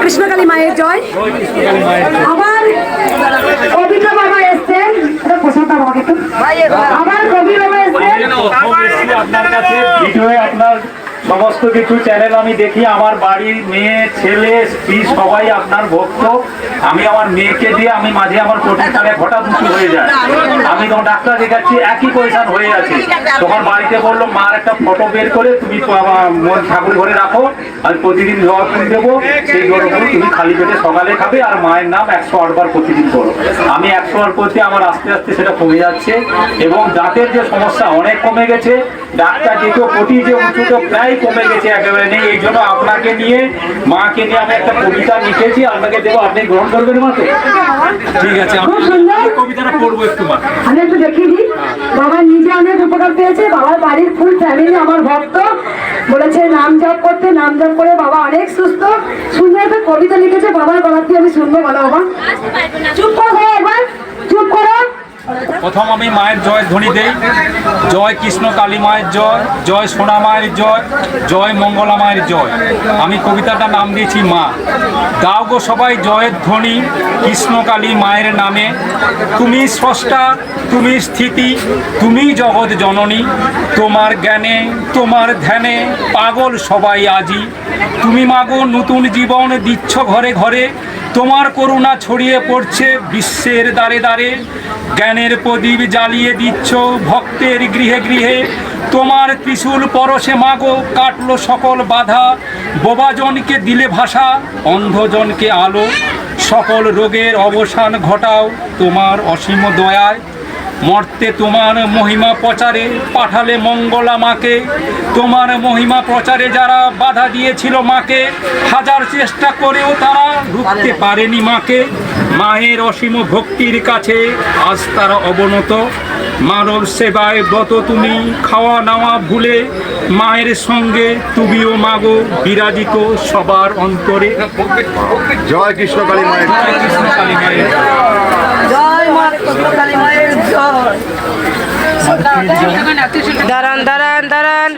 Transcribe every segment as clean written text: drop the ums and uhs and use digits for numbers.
কৃষ্ণকালী মায়ের জয়। আবার কবিতা বাবা এসছেন, আবার কবি বাবা এসছেন আপনার কাছে ভিডিওয়ে আপনার সমস্ত কিছু চ্যানেল আমি দেখি। আমার বাড়ির মেয়ে ছেলে স্ত্রী সবাই আপনার ভক্ত। আমি আমার মেয়েকে দিয়ে আমি মাঝে আমার প্রতিকালে হঠাৎ দুটি হয়ে যায়, আমি তখন ডাক্তার দেখাচ্ছি একই পয়সা হয়ে আছে। তখন বাড়িতে বললো মার একটা ফটো বের করে তুমি ঠাকুর ঘরে রাখো, আমি প্রতিদিন জবা ফুল দেবো, সেই জবা ফুল তুমি খালি পেটে সকালে খাবে আর মায়ের নাম 108 বার প্রতিদিন করো। আমি 108 করতে আমার আস্তে আস্তে সেটা কমে যাচ্ছে এবং দাঁতের যে সমস্যা অনেক কমে গেছে। ডাক্তার যেহেতু পটি যে উঁচুটা প্রায় কমে গেছে, একেবারে নেই। এই জন্য আপনাকে নিয়ে মাকে নিয়ে আমি একটা কবিতা লিখেছি, আপনাকে দেবো, আপনি গ্রহণ করবেন মা? তো ঠিক আছে, কবিতাটা পড়বো একটু মা। আমি একটু দেখিয়ে দিই। বাবা নিজে অনেক উপকার পেয়েছে, বাবার বাড়ির ফুল ফ্যামিলি আমার ভক্ত, বলেছে নাম জপ করতে, নাম জপ করে বাবা অনেক সুস্থ। সুন্দর একটা কবিতা লিখেছে, বাবার গলা দিয়ে আমি শুনবো। বলো বাবা, চুপ করো একবার, চুপ করো। প্রথম আমি মায়ের জয় ধ্বনি দেই। জয় কৃষ্ণ কালী মায়ের জয়, জয় সোনা মায়ের জয়, জয় মঙ্গলা মায়ের জয়। আমি কবিতাটার নাম দিয়েছি মা। গাও গো সবাই জয়ের ধ্বনি কৃষ্ণ কালী মায়ের নামে। তুমি স্রষ্টা, তুমি স্থিতি, তুমি জগৎ জননী। তোমার জ্ঞানে, তোমার ধ্যানে পাগল সবাই আজি। তুমি মাগো নতুন জীবন দিচ্ছ ঘরে ঘরে। তোমার করুণা ছড়িয়ে পড়ছে বিশ্বের দ্বারে দ্বারে। জ্ঞানের প্রদীপ জ্বালিয়ে দিচ্ছ ভক্তের গৃহে গৃহে। তোমার ত্রিশূল পরশে মাগো কাটলো সকল বাধা। বোবাজনকে দিলে ভাষা, অন্ধজনকে আলো। সকল রোগের অবসান ঘটাও তোমার অসীম দয়ায়। মর্তে তোমার মহিমা প্রচারে পাঠালে মঙ্গলা মাকে। তোমার মহিমা প্রচারে যারা বাধা দিয়েছিল মাকে, হাজার চেষ্টা করেও তারা রুখতে পারেনি মাকে। মায়ের অসীম ভক্তির কাছে আজ তারা অবনত। মানব সেবায় ব্রত তুমি, খাওয়া নাওয়া ভুলে। মায়ের সঙ্গে তুমিও মাগো বিরাজিত সবার অন্তরে। জয় কৃষ্ণ কালী মায়ের জয় কৃষ্ণ কালী মায়ের জয় মা কৃষ্ণকালী মায়ের জয়। দাঁড়ান দাঁড়ান দাঁড়ান,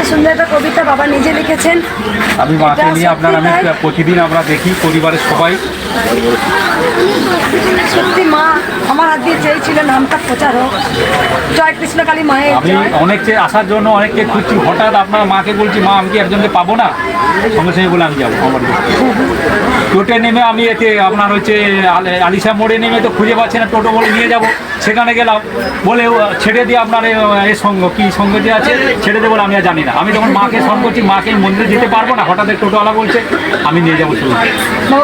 সুন্দর একটা কবিতা বাবা নিজে লিখেছেন। আমি মাকে নিয়ে আপনার আমি প্রতিদিন আমরা দেখি পরিবারের সবাই। সত্যি মা আমার হাত দিয়ে চেয়েছিল নামটা প্রচার হোক, জয় কৃষ্ণকালী মায়ের। আমি অনেককে আসার জন্য অনেককে খুঁজছি, হঠাৎ আপনার মাকে বলছি মা আমি কি একজনকে পাবো না, সঙ্গে সঙ্গে বলে আমি যাবো। আমার টোটে নেমে আমি এতে আপনার হচ্ছে আলিশা মোড়ে নেমে তো খুঁজে পাচ্ছি না, টোটো বলে নিয়ে যাব। সেখানে গেলাম, বলে ছেড়ে দিয়ে আপনার এই সঙ্গ কি সঙ্গ যে আছে ছেড়ে দিয়ে বলে আমি আর জানি না। আমি তখন মাকে সঙ্গ করছি, মাকে মন্দিরে যেতে পারবো না, হঠাৎ টোটোওয়ালা বলছে আমি নিয়ে যাবো।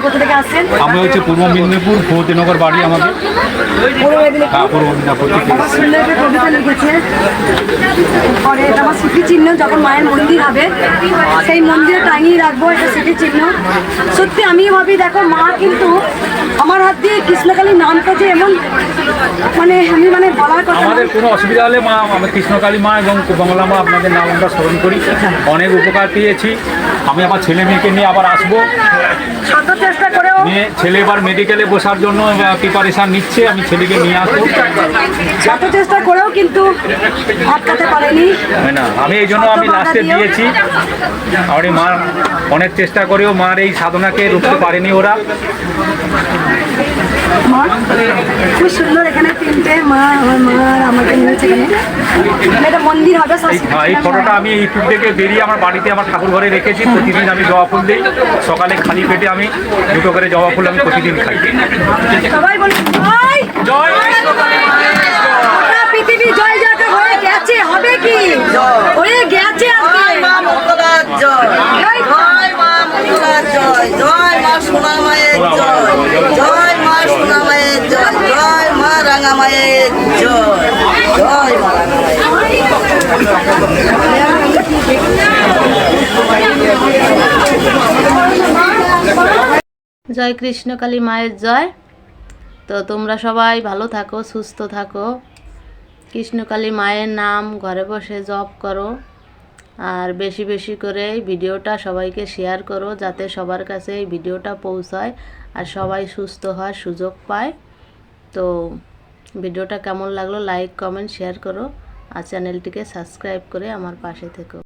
কোথা থেকে আসছেন? আমি হচ্ছে পূর্ব মেদিনীপুর, ফৌজনগর বাড়ি আমাদের। হ্যাঁ, পূর্ব মেদিনীপুর থেকে। সুন্দর একটা কবিতা লিখেছে, পরে এটা আমার স্মৃতিচিহ্ন। যখন মায়ের মন্দির হবে সেই মন্দিরে টাঙিয়ে রাখবো, এটা স্মৃতিচিহ্ন। সত্যি আমি ভাবি, দেখো মা কিন্তু আমার হাত দিয়ে কৃষ্ণকালীর নামটা যে এমন আমি বলার কথা। আমাদের কোনো অসুবিধা হলে মা, আমি কৃষ্ণকালী মা এবং বাংলা মা আপনাদের নাম আমরা স্মরণ করি। অনেক উপকার পেয়েছি। আমি আমার ছেলে মেয়েকে নিয়ে আবার আসবো। শত চেষ্টা করেও ছেলে এবার মেডিকেলে বসার জন্য প্রিপারেশান নিচ্ছে, আমি ছেলেকে নিয়ে আসবো। শত চেষ্টা করেও কিন্তু আটকাতে পারেনি না, আমি এই জন্য আমি লাস্টে দিয়েছি। আর মা অনেক চেষ্টা করেও মার এই সাধনাকে রুখতে পারেনি ওরা। খুব সুন্দর, এখানে তিনটে মা, আমার মা আর আমাকে নিয়েছে। এখানে একটা মন্দির হবে। এই ফটোটা আমি ইউটিউব থেকে বেরিয়ে আমার বাড়িতে আমার ঠাকুর ঘরে রেখেছি। প্রতিদিন আমি জবা ফুল দিই, সকালে খালি পেটে আমি 2টো করে জবা ফুল আমি প্রতিদিন খাই। সবাই বলে জয় পৃথিবী জয় জয়টা হয়ে গেছে, হবে কি হয়ে গেছে। জয় মা মঙ্গলার জয়, জয় মা মঙ্গলার জয়, জয় মা সোনা মায়ের জয়, জয় মা সোনা মায়ের জয়, জয় মা রাঙা মায়ের জয়, জয় মা রাঙা মায়ের জয় কৃষ্ণকালী মায়ের জয়। তো তোমরা সবাই ভালো থাকো, সুস্থ থাকো। কৃষ্ণকালী মায়ের নাম ঘরে বসে জপ করো, আর বেশি বেশি করে ভিডিওটা সবাইকে শেয়ার করো, যাতে সবার কাছে এই ভিডিওটা পৌঁছায় আর সবাই সুস্থ হওয়ার সুযোগ পায়। তো ভিডিওটা কেমন লাগলো লাইক কমেন্ট শেয়ার করো, আর চ্যানেলটিকে সাবস্ক্রাইব করে আমার পাশে থেকো।